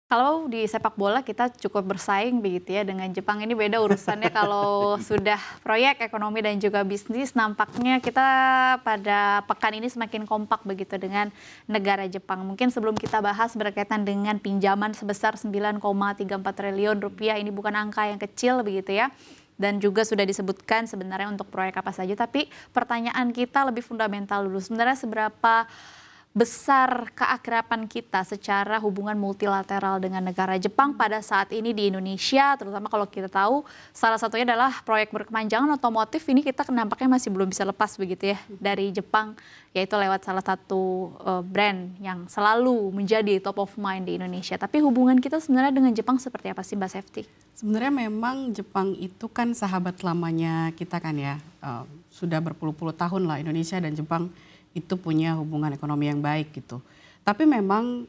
Kalau di sepak bola kita cukup bersaing begitu ya dengan Jepang, ini beda urusannya kalau sudah proyek ekonomi dan juga bisnis, nampaknya kita pada pekan ini semakin kompak begitu dengan negara Jepang. Mungkin sebelum kita bahas berkaitan dengan pinjaman sebesar 9,34 triliun rupiah, ini bukan angka yang kecil begitu ya. Dan juga sudah disebutkan sebenarnya untuk proyek apa saja, tapi pertanyaan kita lebih fundamental dulu. Sebenarnya seberapa besar keakraban kita secara hubungan multilateral dengan negara Jepang pada saat ini di Indonesia, terutama kalau kita tahu salah satunya adalah proyek berkepanjangan otomotif. Ini kita nampaknya masih belum bisa lepas begitu ya dari Jepang, yaitu lewat salah satu brand yang selalu menjadi top of mind di Indonesia. Tapi hubungan kita sebenarnya dengan Jepang seperti apa sih, Mbak Sefty? Sebenarnya memang Jepang itu kan sahabat lamanya kita kan ya, sudah berpuluh-puluh tahun lah Indonesia dan Jepang itu punya hubungan ekonomi yang baik gitu. Tapi memang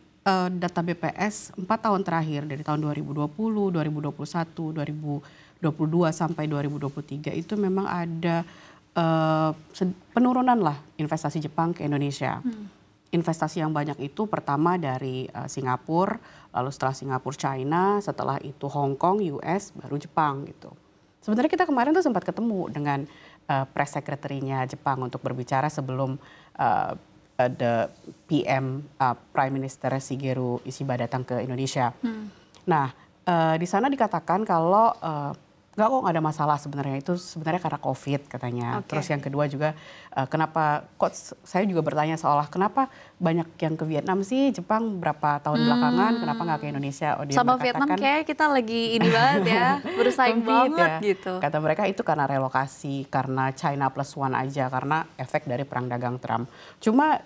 data BPS 4 tahun terakhir dari tahun 2020, 2021, 2022 sampai 2023 itu memang ada penurunan lah investasi Jepang ke Indonesia. Investasi yang banyak itu pertama dari Singapura, lalu setelah Singapura China, setelah itu Hong Kong, US, baru Jepang gitu. Sebenarnya kita kemarin tuh sempat ketemu dengan press secretary-nya Jepang untuk berbicara sebelum the PM Prime Minister Shigeru Ishiba datang ke Indonesia. Nah, di sana dikatakan kalau nggak ada masalah sebenarnya, itu sebenarnya karena COVID katanya. Terus yang kedua juga kenapa, kok saya juga bertanya seolah kenapa banyak yang ke Vietnam sih, Jepang berapa tahun belakangan, kenapa nggak ke Indonesia? Oh, dia sama Vietnam kayak kita lagi ini banget ya, bersaing banget ya. gitu. Kata mereka itu karena relokasi, karena China plus one aja, karena efek dari perang dagang Trump. Cuma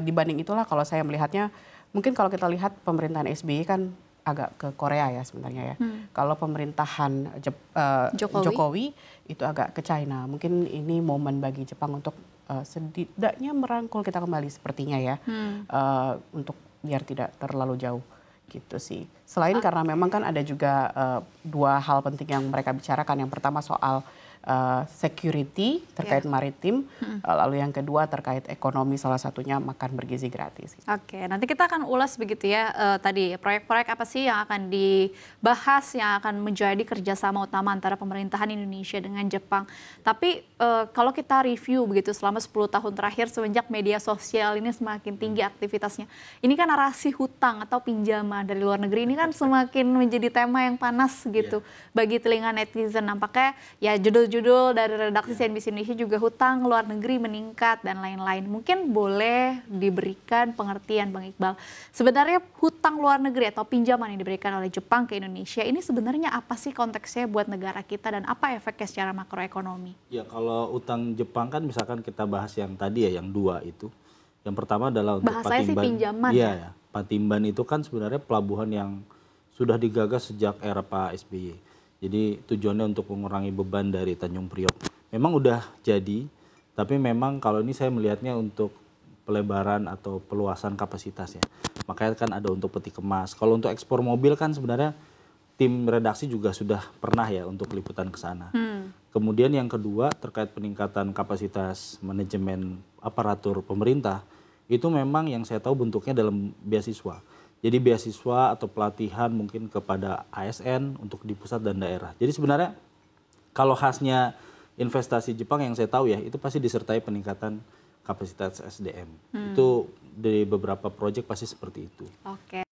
dibanding itulah kalau saya melihatnya, mungkin kalau kita lihat pemerintahan SBY kan agak ke Korea ya sebenarnya ya. Kalau pemerintahan Jokowi itu agak ke China. Mungkin ini momen bagi Jepang untuk setidaknya merangkul kita kembali sepertinya ya. Untuk biar tidak terlalu jauh gitu sih. Selain karena memang kan ada juga dua hal penting yang mereka bicarakan. Yang pertama soal security terkait maritim, lalu yang kedua terkait ekonomi, salah satunya makan bergizi gratis. Oke, nanti kita akan ulas begitu ya, tadi proyek-proyek apa sih yang akan dibahas, yang akan menjadi kerjasama utama antara pemerintahan Indonesia dengan Jepang. Tapi kalau kita review begitu selama 10 tahun terakhir semenjak media sosial ini semakin tinggi aktivitasnya, ini kan narasi hutang atau pinjaman dari luar negeri ini kan semakin menjadi tema yang panas gitu bagi telinga netizen. Nampaknya ya judul dari redaksi CNBC Indonesia juga hutang luar negeri meningkat dan lain-lain. Mungkin boleh diberikan pengertian Bang Iqbal. Sebenarnya hutang luar negeri atau pinjaman yang diberikan oleh Jepang ke Indonesia ini sebenarnya apa sih konteksnya buat negara kita dan apa efeknya secara makroekonomi? Ya kalau utang Jepang kan misalkan kita bahas yang tadi ya, yang dua itu. Yang pertama adalah untuk bahasanya Patimban. Sih pinjaman Iya ya. Patimban itu kan sebenarnya pelabuhan yang sudah digagas sejak era Pak SBY. Jadi tujuannya untuk mengurangi beban dari Tanjung Priok. Memang udah jadi, tapi memang kalau ini saya melihatnya untuk pelebaran atau peluasan kapasitasnya. Makanya kan ada untuk peti kemas. Kalau untuk ekspor mobil kan sebenarnya tim redaksi juga sudah pernah ya untuk liputan ke sana. Kemudian yang kedua terkait peningkatan kapasitas manajemen aparatur pemerintah, itu memang yang saya tahu bentuknya dalam beasiswa. Jadi beasiswa atau pelatihan mungkin kepada ASN untuk di pusat dan daerah. Jadi sebenarnya kalau khasnya investasi Jepang yang saya tahu ya, itu pasti disertai peningkatan kapasitas SDM. Itu dari beberapa proyek pasti seperti itu. Oke.